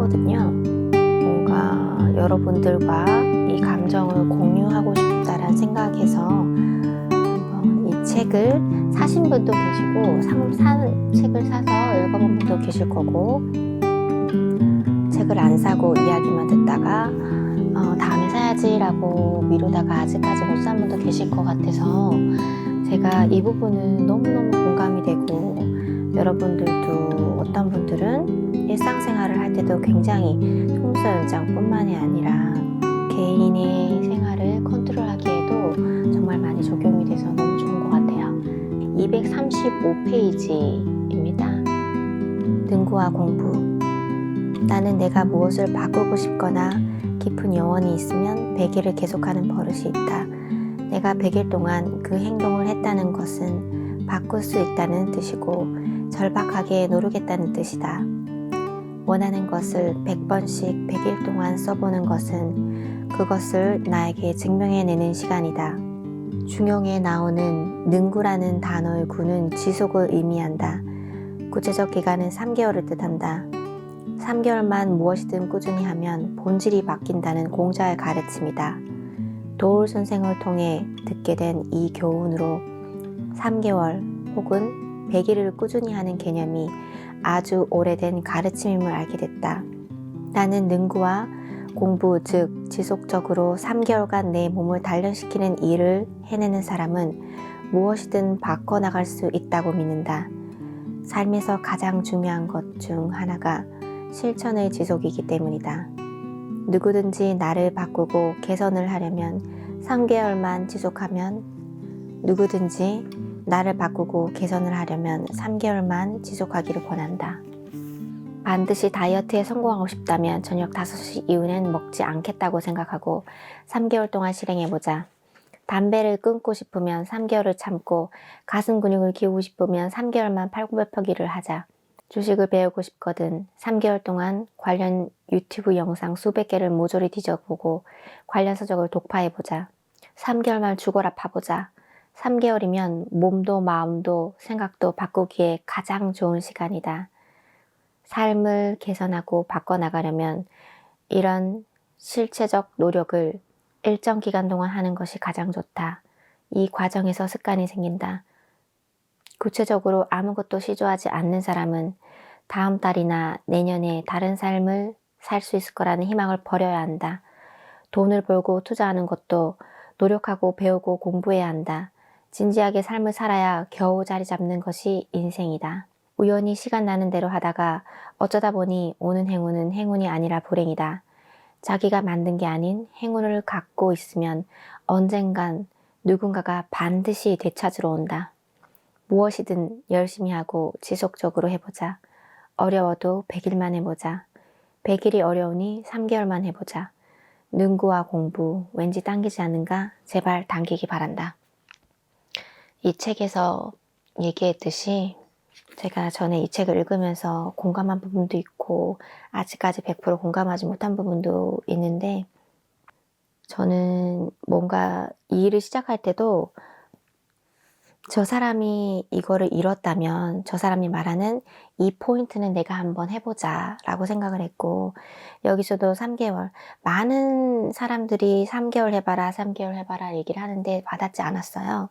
하거든요. 뭔가 여러분들과 이 감정을 공유하고 싶다라는 생각에서 이 책을 사신 분도 계시고 책을 사서 읽어본 분도 계실 거고, 책을 안 사고 이야기만 듣다가 다음에 사야지 라고 미루다가 아직까지 못 산 분도 계실 것 같아서 제가 이 부분은 너무너무 공감이 되고, 여러분들도 어떤 분들은 일상생활을 할 때도 굉장히 총수 연장뿐만이 아니라 개인의 생활을 컨트롤하기에도 정말 많이 적용이 돼서 너무 좋은 것 같아요. 235페이지입니다. 능구와 공부. 나는 내가 무엇을 바꾸고 싶거나 깊은 여원이 있으면 100일을 계속하는 버릇이 있다. 내가 100일 동안 그 행동을 했다는 것은 바꿀 수 있다는 뜻이고 절박하게 노력했다는 뜻이다. 원하는 것을 100번씩 100일 동안 써보는 것은 그것을 나에게 증명해내는 시간이다. 중용에 나오는 능구라는 단어의 구는 지속을 의미한다. 구체적 기간은 3개월을 뜻한다. 3개월만 무엇이든 꾸준히 하면 본질이 바뀐다는 공자의 가르침이다. 도울 선생을 통해 듣게 된 이 교훈으로 3개월 혹은 100일을 꾸준히 하는 개념이 아주 오래된 가르침임을 알게 됐다. 나는 능구와 공부, 즉 지속적으로 3개월간 내 몸을 단련시키는 일을 해내는 사람은 무엇이든 바꿔나갈 수 있다고 믿는다. 삶에서 가장 중요한 것 중 하나가 실천의 지속이기 때문이다. 누구든지 나를 바꾸고 개선을 하려면 3개월만 지속하면 누구든지 나를 바꾸고 개선을 하려면 3개월만 지속하기를 권한다. 반드시 다이어트에 성공하고 싶다면 저녁 5시 이후는 먹지 않겠다고 생각하고 3개월 동안 실행해보자. 담배를 끊고 싶으면 3개월을 참고 가슴 근육을 키우고 싶으면 3개월만 팔굽혀펴기를 하자. 주식을 배우고 싶거든 3개월 동안 관련 유튜브 영상 수백 개를 모조리 뒤져보고 관련 서적을 독파해보자. 3개월만 죽어라 파보자. 3개월이면 몸도 마음도 생각도 바꾸기에 가장 좋은 시간이다. 삶을 개선하고 바꿔나가려면 이런 실체적 노력을 일정 기간 동안 하는 것이 가장 좋다. 이 과정에서 습관이 생긴다. 구체적으로 아무것도 시도하지 않는 사람은 다음 달이나 내년에 다른 삶을 살 수 있을 거라는 희망을 버려야 한다. 돈을 벌고 투자하는 것도 노력하고 배우고 공부해야 한다. 진지하게 삶을 살아야 겨우 자리 잡는 것이 인생이다. 우연히 시간 나는 대로 하다가 어쩌다 보니 오는 행운은 행운이 아니라 불행이다. 자기가 만든 게 아닌 행운을 갖고 있으면 언젠간 누군가가 반드시 되찾으러 온다. 무엇이든 열심히 하고 지속적으로 해보자. 어려워도 100일만 해보자. 100일이 어려우니 3개월만 해보자. 능구와 공부 왠지 당기지 않는가? 제발 당기기 바란다. 이 책에서 얘기했듯이 제가 전에 이 책을 읽으면서 공감한 부분도 있고 아직까지 100% 공감하지 못한 부분도 있는데, 저는 뭔가 이 일을 시작할 때도 저 사람이 이거를 잃었다면 저 사람이 말하는 이 포인트는 내가 한번 해보자 라고 생각을 했고, 여기서도 3개월, 많은 사람들이 3개월 해봐라 3개월 해봐라 얘기를 하는데 와닿지 않았어요.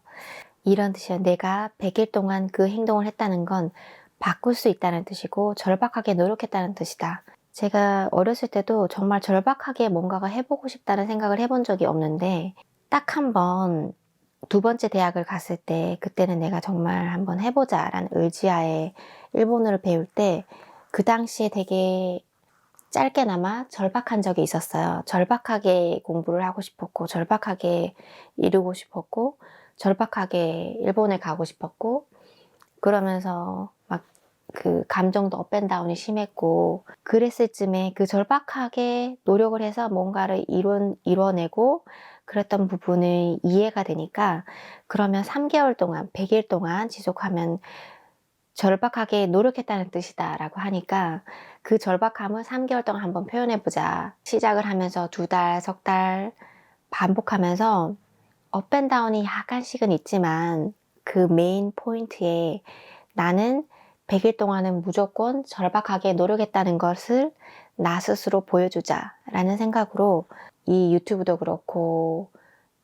이런 뜻이요. 내가 100일 동안 그 행동을 했다는 건 바꿀 수 있다는 뜻이고 절박하게 노력했다는 뜻이다. 제가 어렸을 때도 정말 절박하게 뭔가가 해보고 싶다는 생각을 해본 적이 없는데, 딱 한 번 두 번째 대학을 갔을 때 그때는 내가 정말 한번 해보자 라는 의지하에 일본어를 배울 때 그 당시에 되게 짧게나마 절박한 적이 있었어요. 절박하게 공부를 하고 싶었고 절박하게 이루고 싶었고 절박하게 일본에 가고 싶었고, 그러면서 막 그 감정도 업앤다운이 심했고, 그랬을 쯤에 그 절박하게 노력을 해서 뭔가를 이뤄내고 그랬던 부분이 이해가 되니까, 그러면 3개월 동안 100일 동안 지속하면 절박하게 노력했다는 뜻이다 라고 하니까 그 절박함을 3개월 동안 한번 표현해보자. 시작을 하면서 2달, 석 달 반복하면서 업앤다운이 약간씩은 있지만 그 메인 포인트에 나는 100일 동안은 무조건 절박하게 노력했다는 것을 나 스스로 보여주자라는 생각으로 이 유튜브도 그렇고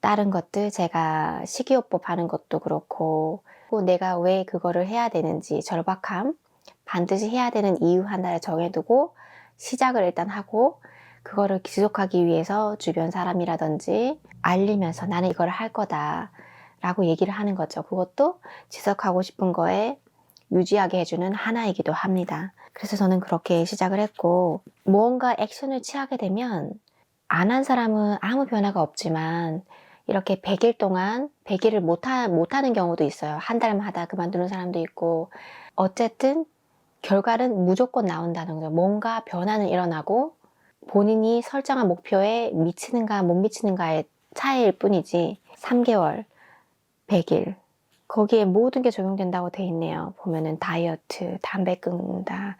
다른 것들 제가 식이요법 하는 것도 그렇고 내가 왜 그거를 해야 되는지 절박함 반드시 해야 되는 이유 하나를 정해두고 시작을 일단 하고 그거를 지속하기 위해서 주변 사람이라든지 알리면서 나는 이걸 할 거다 라고 얘기를 하는 거죠. 그것도 지속하고 싶은 거에 유지하게 해주는 하나이기도 합니다. 그래서 저는 그렇게 시작을 했고 무언가 액션을 취하게 되면 안 한 사람은 아무 변화가 없지만 이렇게 100일 동안 100일을 못하는 경우도 있어요. 한 달만 하다 그만두는 사람도 있고 어쨌든 결과는 무조건 나온다는 거죠. 뭔가 변화는 일어나고 본인이 설정한 목표에 미치는가 못 미치는가의 차이일 뿐이지 3개월, 100일 거기에 모든 게 적용된다고 돼 있네요. 보면은 다이어트, 담배 끊는다,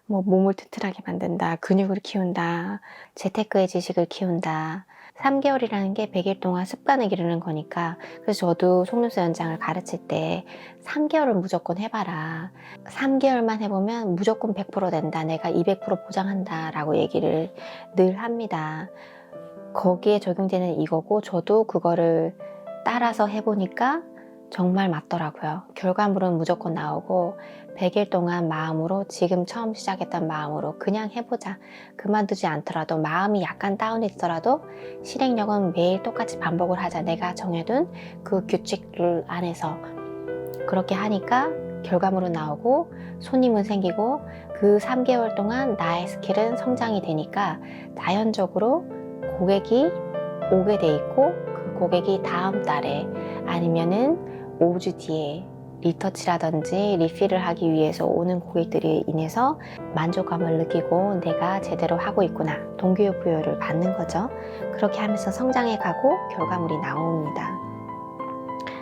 뭐 몸을 튼튼하게 만든다, 근육을 키운다, 재테크의 지식을 키운다. 3개월이라는 게 100일 동안 습관을 기르는 거니까 그래서 저도 속눈썹 연장을 가르칠 때 3개월을 무조건 해봐라. 3개월만 해보면 무조건 100% 된다. 내가 200% 보장한다 라고 얘기를 늘 합니다. 거기에 적용되는 이거고 저도 그거를 따라서 해보니까 정말 맞더라고요. 결과물은 무조건 나오고 100일 동안 마음으로 지금 처음 시작했던 마음으로 그냥 해보자. 그만두지 않더라도 마음이 약간 다운했더라도 실행력은 매일 똑같이 반복을 하자. 내가 정해둔 그 규칙들 안에서 그렇게 하니까 결과물은 나오고 손님은 생기고 그 3개월 동안 나의 스킬은 성장이 되니까 자연적으로 고객이 오게 돼 있고 그 고객이 다음 달에 아니면은 5주 뒤에 리터치라든지 리필을 하기 위해서 오는 고객들이 인해서 만족감을 느끼고 내가 제대로 하고 있구나 동기부여를 받는 거죠. 그렇게 하면서 성장해 가고 결과물이 나옵니다.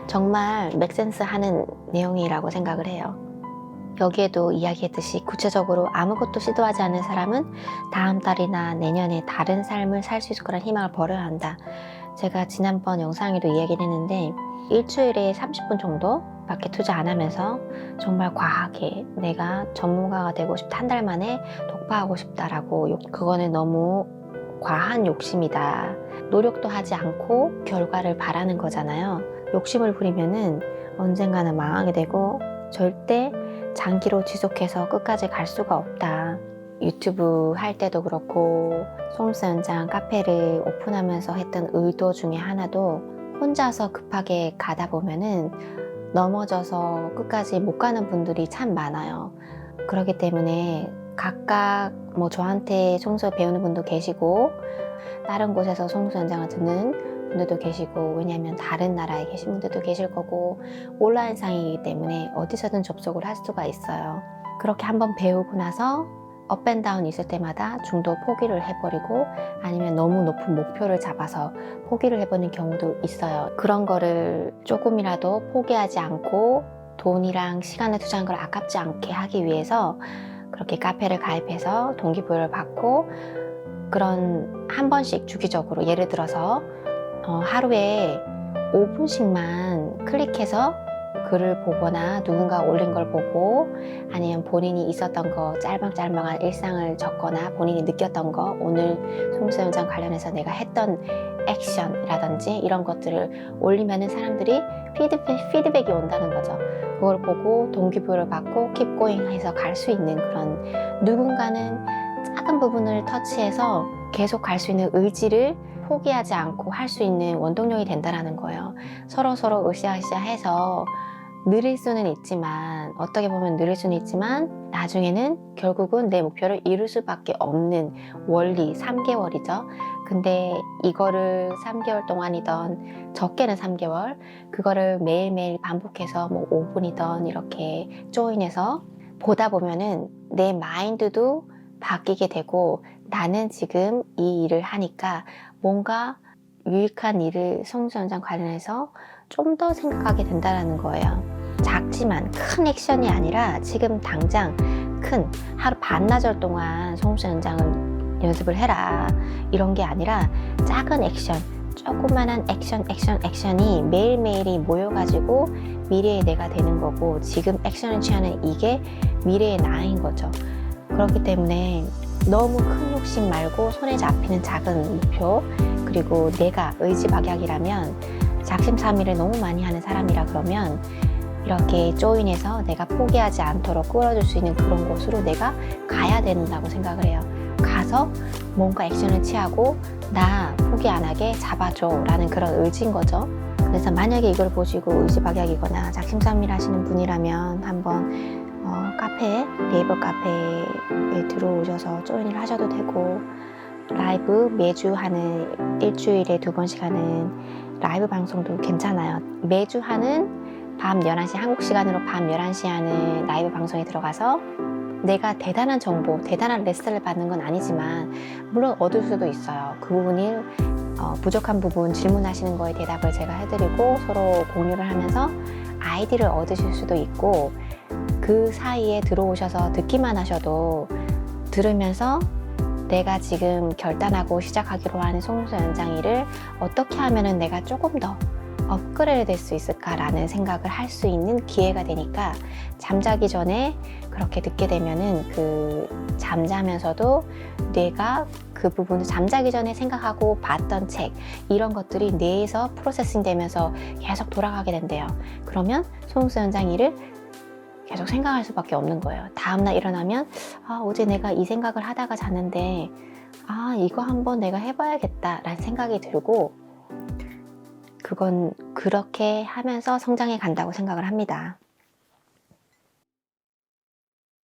정말 맥센스 하는 내용이라고 생각을 해요. 여기에도 이야기했듯이 구체적으로 아무것도 시도하지 않는 사람은 다음 달이나 내년에 다른 삶을 살 수 있을 거란 희망을 버려야 한다. 제가 지난번 영상에도 이야기를 했는데 일주일에 30분 정도밖에 투자 안 하면서 정말 과하게 내가 전문가가 되고 싶다. 한 달 만에 독파하고 싶다라고 그거는 너무 과한 욕심이다. 노력도 하지 않고 결과를 바라는 거잖아요. 욕심을 부리면은 언젠가는 망하게 되고 절대 장기로 지속해서 끝까지 갈 수가 없다. 유튜브 할 때도 그렇고 속눈썹 연장 카페를 오픈하면서 했던 의도 중에 하나도 혼자서 급하게 가다 보면은 넘어져서 끝까지 못 가는 분들이 참 많아요. 그렇기 때문에 각각 뭐 저한테 속눈썹 배우는 분도 계시고 다른 곳에서 속눈썹 연장을 듣는 분들도 계시고 왜냐하면 다른 나라에 계신 분들도 계실 거고 온라인상이기 때문에 어디서든 접속을 할 수가 있어요. 그렇게 한번 배우고 나서 업앤다운 있을 때마다 중도 포기를 해버리고 아니면 너무 높은 목표를 잡아서 포기를 해버리는 경우도 있어요. 그런 거를 조금이라도 포기하지 않고 돈이랑 시간을 투자한 걸 아깝지 않게 하기 위해서 그렇게 카페를 가입해서 동기부여를 받고 그런 한 번씩 주기적으로 예를 들어서 하루에 5분씩만 클릭해서 글을 보거나 누군가 올린 걸 보고 아니면 본인이 있었던 거 짤방짤방한 일상을 적거나 본인이 느꼈던 거 오늘 속눈썹 연장 관련해서 내가 했던 액션이라든지 이런 것들을 올리면은 사람들이 피드백이 온다는 거죠. 그걸 보고 동기부여를 받고 keep going 해서 갈 수 있는 그런 누군가는 작은 부분을 터치해서 계속 갈 수 있는 의지를 포기하지 않고 할 수 있는 원동력이 된다는 거예요. 서로 으쌰으쌰해서 느릴 수는 있지만 어떻게 보면 느릴 수는 있지만 나중에는 결국은 내 목표를 이룰 수밖에 없는 원리 3개월이죠. 근데 이거를 3개월 동안이던 적게는 3개월 그거를 매일매일 반복해서 뭐 5분이던 이렇게 조인해서 보다 보면은 내 마인드도 바뀌게 되고 나는 지금 이 일을 하니까 뭔가 유익한 일을 속눈썹 연장 관련해서 좀 더 생각하게 된다는 거예요. 작지만 큰 액션이 아니라 지금 당장 큰 하루 반나절 동안 속눈썹 연장을 연습을 해라 이런 게 아니라 작은 액션 조그만한 액션이 매일매일이 모여가지고 미래의 내가 되는 거고 지금 액션을 취하는 이게 미래의 나인 거죠. 그렇기 때문에 너무 큰 욕심 말고 손에 잡히는 작은 목표, 그리고 내가 의지박약이라면 작심삼일을 너무 많이 하는 사람이라 그러면 이렇게 조인해서 내가 포기하지 않도록 끌어줄 수 있는 그런 곳으로 내가 가야 된다고 생각을 해요. 가서 뭔가 액션을 취하고 나 포기 안 하게 잡아줘 라는 그런 의지인 거죠. 그래서 만약에 이걸 보시고 의지박약이거나 작심삼일 하시는 분이라면 한번 네이버 카페에 들어오셔서 조인을 하셔도 되고, 라이브 매주 하는 일주일에 2번씩 하는 라이브 방송도 괜찮아요. 매주 하는 밤 11시, 한국 시간으로 밤 11시 하는 라이브 방송에 들어가서 내가 대단한 정보, 대단한 레슨을 받는 건 아니지만 물론 얻을 수도 있어요. 그 부분이 부족한 부분 질문하시는 거에 대답을 제가 해드리고 서로 공유를 하면서 아이디를 얻으실 수도 있고, 그 사이에 들어오셔서 듣기만 하셔도 들으면서 내가 지금 결단하고 시작하기로 하는 송수 연장일을 어떻게 하면은 내가 조금 더 업그레이드 될 수 있을까라는 생각을 할 수 있는 기회가 되니까, 잠자기 전에 그렇게 듣게 되면은 잠자면서도 뇌가 그 부분을 잠자기 전에 생각하고 봤던 책, 이런 것들이 뇌에서 프로세싱 되면서 계속 돌아가게 된대요. 그러면 송수 연장일을 계속 생각할 수밖에 없는 거예요. 다음날 일어나면 어제 내가 이 생각을 하다가 잤는데 이거 한번 내가 해봐야겠다 라는 생각이 들고, 그건 그렇게 하면서 성장해 간다고 생각을 합니다.